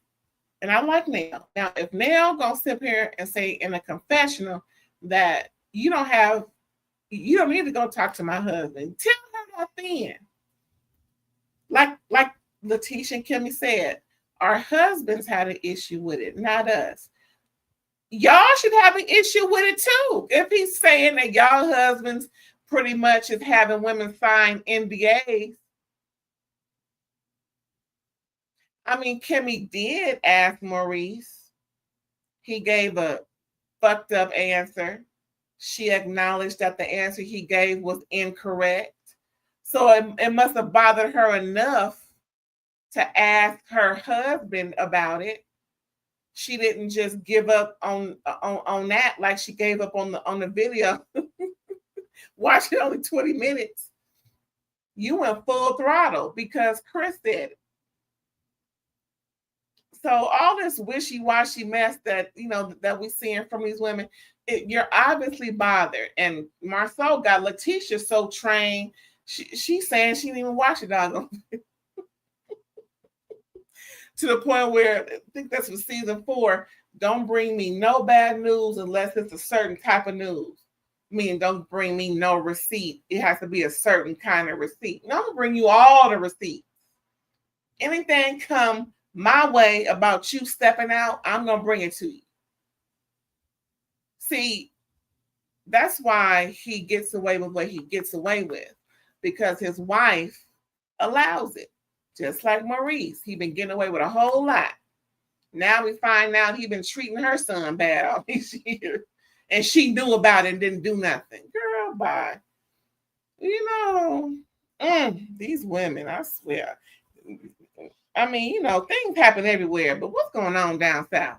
And I like Nell. Now, if Nell gonna sit here and say in a confessional that you don't need to go talk to my husband, tell her that then. Like LaTisha and Kimmi said, our husbands had an issue with it, not us. Y'all should have an issue with it too. If he's saying that y'all husbands pretty much is having women sign NDAs. I mean, Kimmi did ask Maurice. He gave a fucked up answer. She acknowledged that the answer he gave was incorrect. So it must have bothered her enough to ask her husband about it. She didn't just give up on that like she gave up on the video. Watch it only 20 minutes. You went full throttle because Chris said it. So all this wishy-washy mess that that we're seeing from these women, you're obviously bothered. And Marcel got LaTisha so trained. She's saying she didn't even watch it, doggone. To the point where I think that's for season 4. Don't bring me no bad news unless it's a certain type of news. Meaning, don't bring me no receipt. It has to be a certain kind of receipt. And I'm gonna bring you all the receipts. Anything come my way about you stepping out, I'm gonna bring it to you. See, that's why he gets away with what he gets away with, because his wife allows it. Just like Maurice, he been getting away with a whole lot. Now we find out he been treating her son bad all these years, and she knew about it and didn't do nothing. Girl, bye. These women, I swear. I mean, things happen everywhere, but what's going on down south?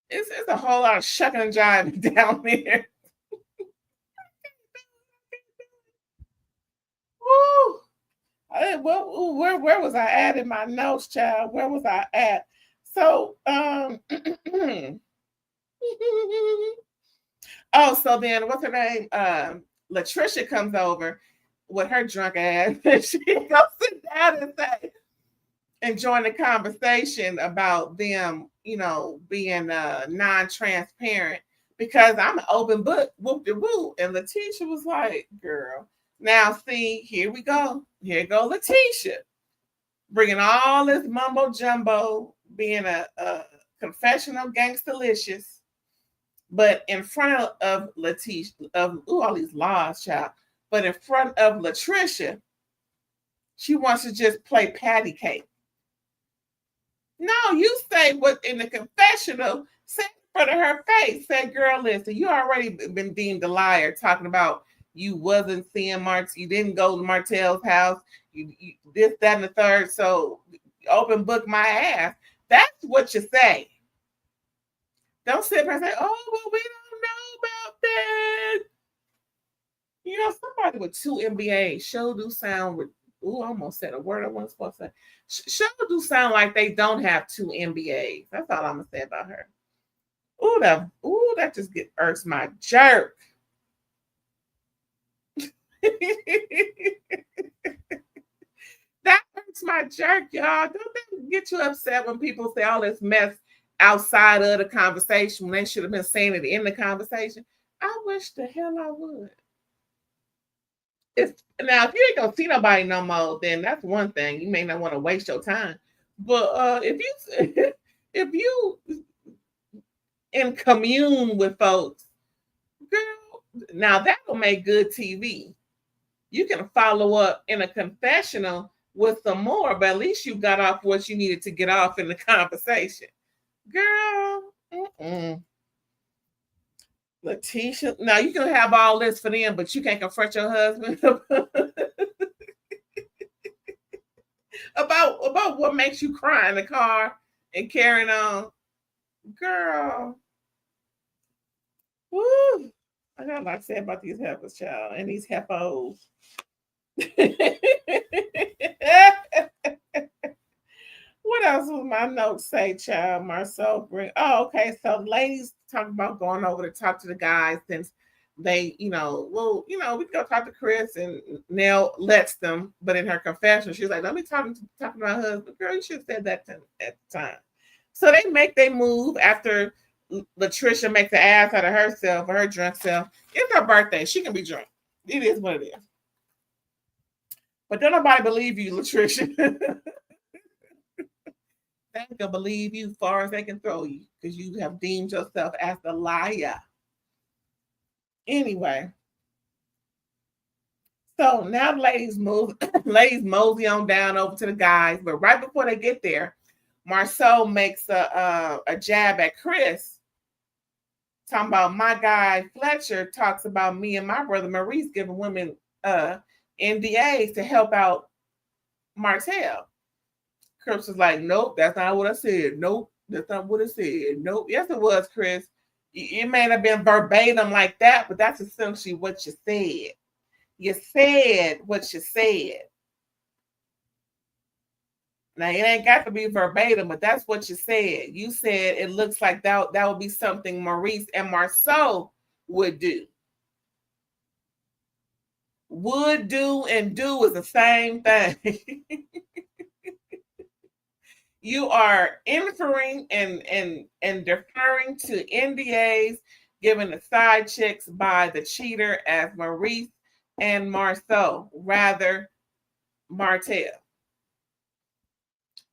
It's a whole lot of shucking and jiving down there. Woo! Where was I at in my notes, child? Where was I at? So, so then what's her name? LaTisha comes over with her drunk ass. She goes sit down and say, and join the conversation about them, being non-transparent, because I'm an open book, whoop-de-whoop. And LaTisha was like, girl, now see, here we go. Here go LaTisha, bringing all this mumbo jumbo, being a confessional gangstalicious, but in front of LaTisha, all these laws, child. But in front of LaTisha, she wants to just play patty cake. No, you say what in the confessional, say in front of her face. Say, girl, listen, you already been deemed a liar, talking about you wasn't seeing Martell, you didn't go to Martell's house, you this, that, and the third. So open book my ass. That's what you say. Don't sit there and say, oh, well, we don't know about that. Somebody with 2 MBAs sure do sound, I almost said a word I wasn't supposed to say. Sure do sound like they don't have 2 MBAs. That's all I'm going to say about her. That just irks my jerk. That hurts my jerk, y'all. Don't that get you upset when people say all this mess outside of the conversation when they should have been saying it in the conversation? I wish the hell I would. If you ain't gonna see nobody no more, then that's one thing. You may not want to waste your time. But if you in commune with folks, girl, now that will make good TV. You can follow up in a confessional with some more, but at least you got off what you needed to get off in the conversation. Girl, LaTisha, now you can have all this for them, but you can't confront your husband about what makes you cry in the car and carrying on. Girl. Woo. I got a lot to say about these heifers, child, and these heifos. What else was my notes say, child? Marcel bring. Oh, okay. So ladies talking about going over to talk to the guys since they, well, we can go talk to Chris, and Nell lets them. But in her confession, she's like, "Don't be talking to my husband, girl. You should have said that at the time." So they move after LaTisha makes an ass out of herself, or her drunk self. It's her birthday. She can be drunk. It is what it is. But don't nobody believe you, LaTisha. They can believe you as far as they can throw you, because you have deemed yourself as the liar. Anyway, so now ladies mosey on down over to the guys, but right before they get there, Marcel makes a jab at Chris, talking about my guy Fletcher talks about me and my brother Maurice giving women NDAs to help out Martell. Chris was like, "Nope, that's not what I said. Nope, that's not what I said. Nope." Yes, it was, Chris. It may have been verbatim like that, but that's essentially what you said. You said what you said. Now, it ain't got to be verbatim, but that's what you said. You said it looks like that would be something Maurice and Marceau would do. Would do and do is the same thing. You are inferring and deferring to NDAs given the side chicks by the cheater as Maurice and Marceau, rather Martell.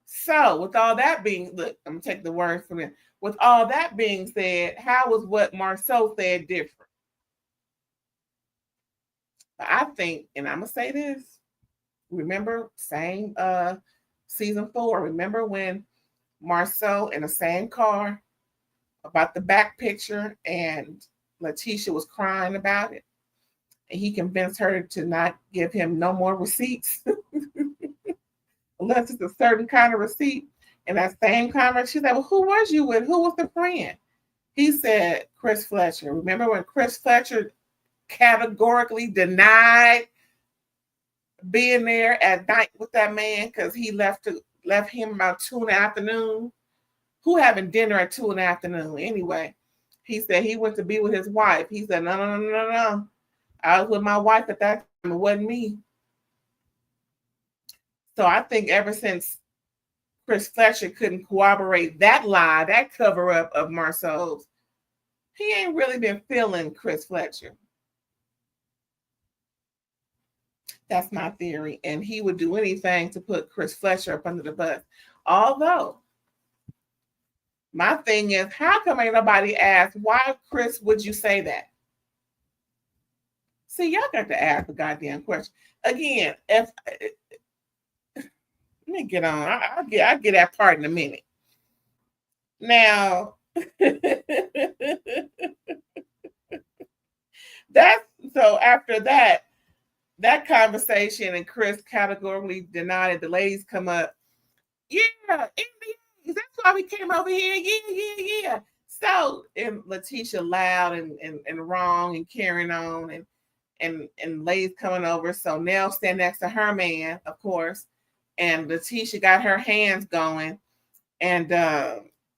So, with all that being, look, I'm gonna take the word from it. With all that being said, how was what Marceau said different? I think, and I'm gonna say this. Remember, same season 4. Remember when Marceau in the same car about the back picture, and LaTisha was crying about it, and he convinced her to not give him no more receipts unless it's a certain kind of receipt. And that same conversation, she said, "Well, who was you with? Who was the friend?" He said, "Chris Fletcher." Remember when Chris Fletcher categorically denied being there at night with that man because he left him about 2 in the afternoon? Who having dinner at 2 in the afternoon? Anyway, he said he went to be with his wife. He said, no. I was with my wife at that time. It wasn't me. So I think ever since Chris Fletcher couldn't corroborate that lie, that cover up of Marceau's, he ain't really been feeling Chris Fletcher. That's my theory. And he would do anything to put Chris Fletcher up under the bus. Although, my thing is, how come ain't nobody asked, why, Chris, would you say that? See, y'all got to ask the goddamn question. Again, let me get on. I'll get that part in a minute. Now, so after that conversation, and Chris categorically denied it, the ladies come up. Yeah, NDAs. That's why we came over here. Yeah. So, and LaTisha loud and wrong and carrying on, and ladies coming over. So Nell stand next to her man, of course, and LaTisha got her hands going, and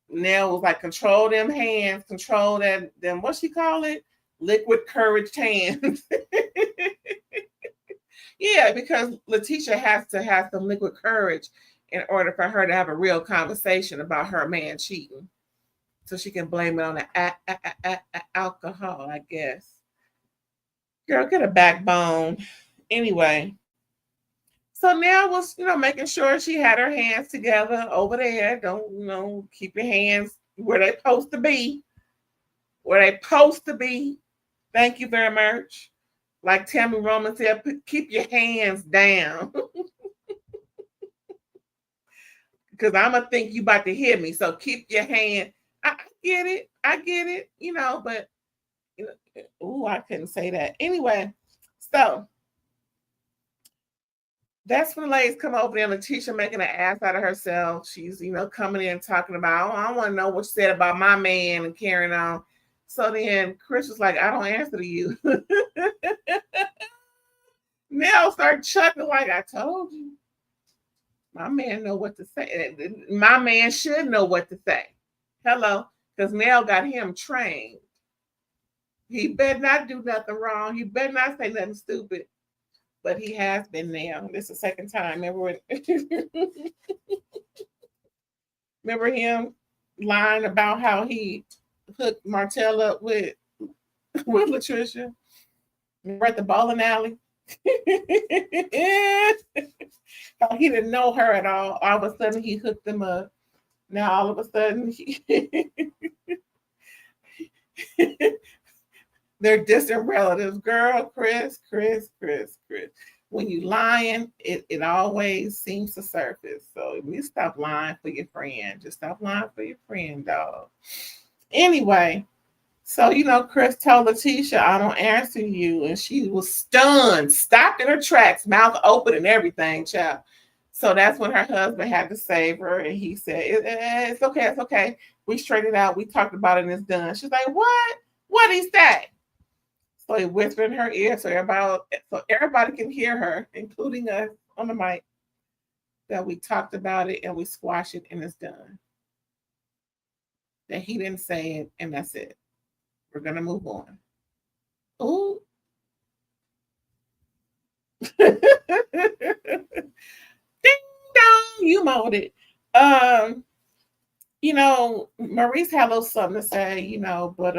Nell was like, "Control them hands, control them. What she call it? Liquid courage hands." Yeah, because LaTisha has to have some liquid courage in order for her to have a real conversation about her man cheating, so she can blame it on the alcohol, I guess. Girl, get a backbone. Anyway, so Nell was, making sure she had her hands together over there. Don't, keep your hands where they're supposed to be. Where they're supposed to be. Thank you very much. Like Tammy Roman said, keep your hands down. Because I'm going to think you about to hit me. So keep your hand. I get it. But, I couldn't say that. Anyway, so that's when the ladies come over there, LaTisha making an ass out of herself. She's, coming in talking about, I want to know what you said about my man and carrying on. So then Chris was like, I don't answer to you. Nell started chuckling like, I told you. My man know what to say. My man should know what to say. Hello. Because Nell got him trained. He better not do nothing wrong. He better not say nothing stupid. But he has been now. This is the second time. Remember him lying about how he hooked Martell up with LaTisha? Remember at the bowling alley? He didn't know her at all. All of a sudden, he hooked them up. Now, all of a sudden, they're distant relatives. Girl, Chris. When you lying, it always seems to surface. So you stop lying for your friend. Just stop lying for your friend, dog. Anyway, so Chris told LaTisha, "I don't answer you," and she was stunned, stopped in her tracks, mouth open and everything, child. So that's when her husband had to save her, and he said, "It's okay, it's okay. We straightened it out. We talked about it, and it's done." She's like, "What? What he say?" So he whispered in her ear so everybody can hear her, including us on the mic, that we talked about it and we squashed it and it's done. That he didn't say it and that's it. We're gonna move on. Ooh. Ding dong, you mowed it. Maurice had a little something to say, but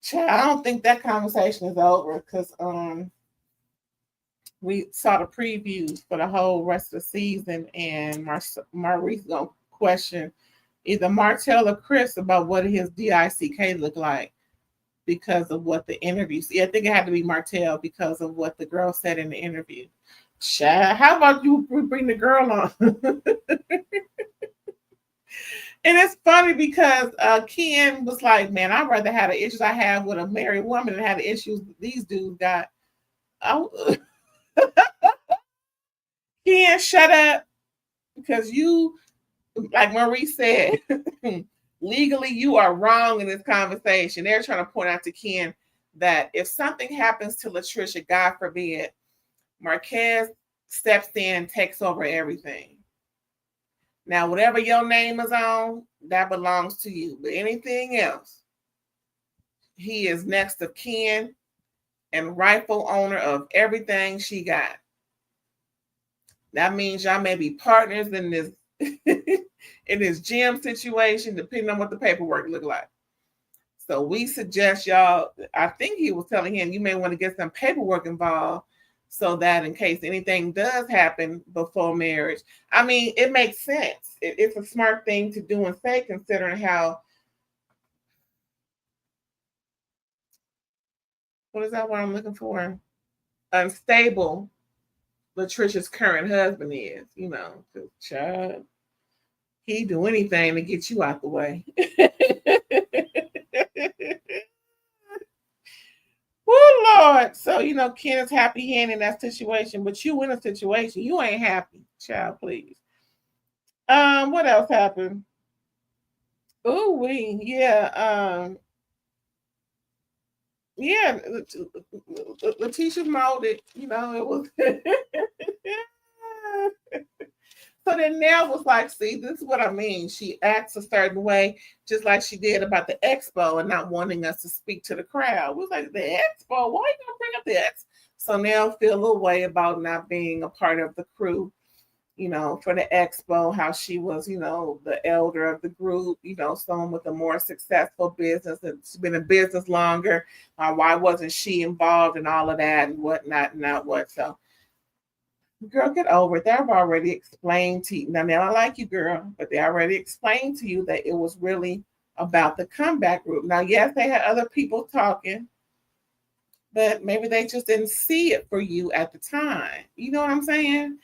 child, I don't think that conversation is over because we saw the previews for the whole rest of the season, and Maurice gonna question either Martell or Chris about what his DICK looked like because of what the interview. See, I think it had to be Martell because of what the girl said in the interview. Child, how about you bring the girl on? And it's funny because Ken was like, "Man, I'd rather have the issues I have with a married woman than have the issues these dudes got." Oh, Ken, shut up, because you, like Maurice said, legally you are wrong in this conversation. They're trying to point out to Ken that if something happens to LaTisha, God forbid, Marquez steps in and takes over everything. Now, whatever your name is on, that belongs to you. But anything else, he is next of kin and rightful owner of everything she got. That means y'all may be partners in this in this gym situation, depending on what the paperwork look like. So we suggest y'all, I think he was telling him, you may want to get some paperwork involved so that in case anything does happen before marriage. I mean, it makes sense. It's a smart thing to do and say, considering how, what is that word I'm looking for? Unstable LaTisha's current husband is, because child, he'd do anything to get you out the way. Oh Lord. So, Ken is happy he ain't in that situation, but you in a situation, you ain't happy, child, please. What else happened? Oh, yeah, LaTisha molded, it was. So then Nell was like, "See, this is what I mean." She acts a certain way, just like she did about the expo and not wanting us to speak to the crowd. We was like, "The expo? Why you gonna bring up the expo?" So Nell feel a little way about not being a part of the crew, for the expo, how she was, the elder of the group, someone with a more successful business and she's been in business longer. Why wasn't she involved in all of that and whatnot and not what? So, girl, get over it. They've already explained to you. Now, I like you, girl, but they already explained to you that it was really about the comeback group. Now, yes, they had other people talking, but maybe they just didn't see it for you at the time. You know what I'm saying?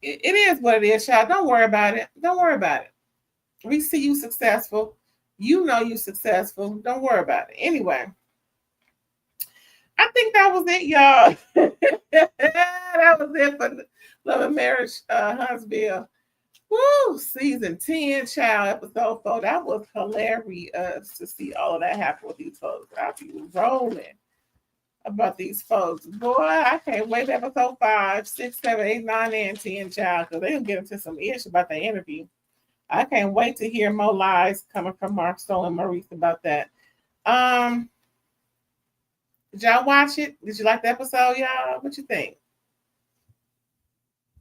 It is what it is, child. Don't worry about it. Don't worry about it. We see you successful. You know you successful. Don't worry about it. Anyway, I think that was it, y'all. That was it for Love and Marriage, Huntsville. Woo! Season 10, child, episode 4. That was hilarious to see all of that happen with these folks. I'll be rolling about these folks. Boy, I can't wait for episode 5, 6, 7, 8, 9, and 10, child, because they're going to get into some ish about the interview. I can't wait to hear more lies coming from Mark Stoll and Maurice about that. Did y'all watch it? Did you like the episode, y'all? What you think?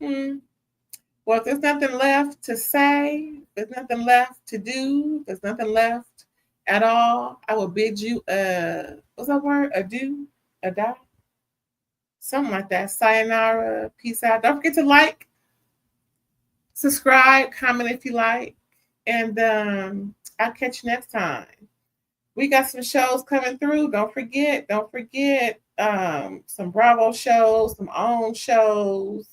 Well, if there's nothing left to say, there's nothing left to do, there's nothing left at all, I will bid you what's that word? Adieu? Ada? Something like that. Sayonara. Peace out. Don't forget to like, subscribe, comment if you like. And I'll catch you next time. We got some shows coming through. Don't forget some Bravo shows, some OWN shows,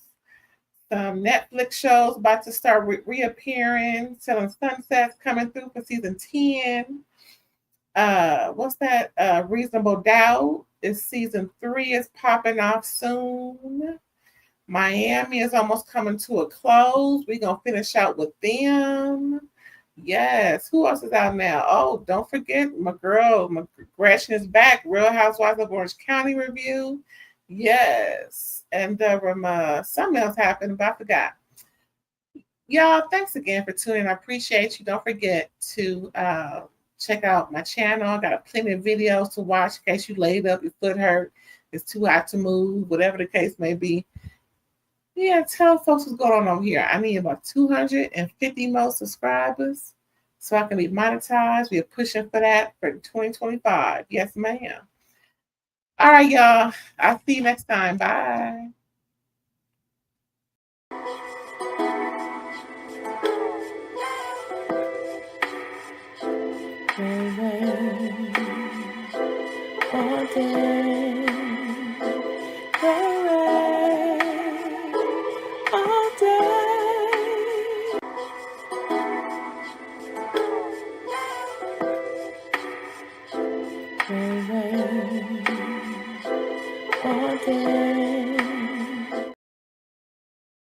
some Netflix shows about to start reappearing. Selling Sunsets coming through for season 10. What's that? Reasonable Doubt is season 3 is popping off soon. Miami is almost coming to a close. We're gonna finish out with them. Yes. Who else is out now? Oh, don't forget my girl, Gretchen is back. Real Housewives of Orange County review. Yes. And something else happened, but I forgot. Y'all, thanks again for tuning in. I appreciate you. Don't forget to check out my channel. I got plenty of videos to watch in case you laid up, your foot hurt, it's too hot to move, whatever the case may be. Yeah, tell folks what's going on over here. I need about 250 more subscribers so I can be monetized. We are pushing for that for 2025. Yes, ma'am. All right, y'all. I'll see you next time. Bye. All day. All day. All day.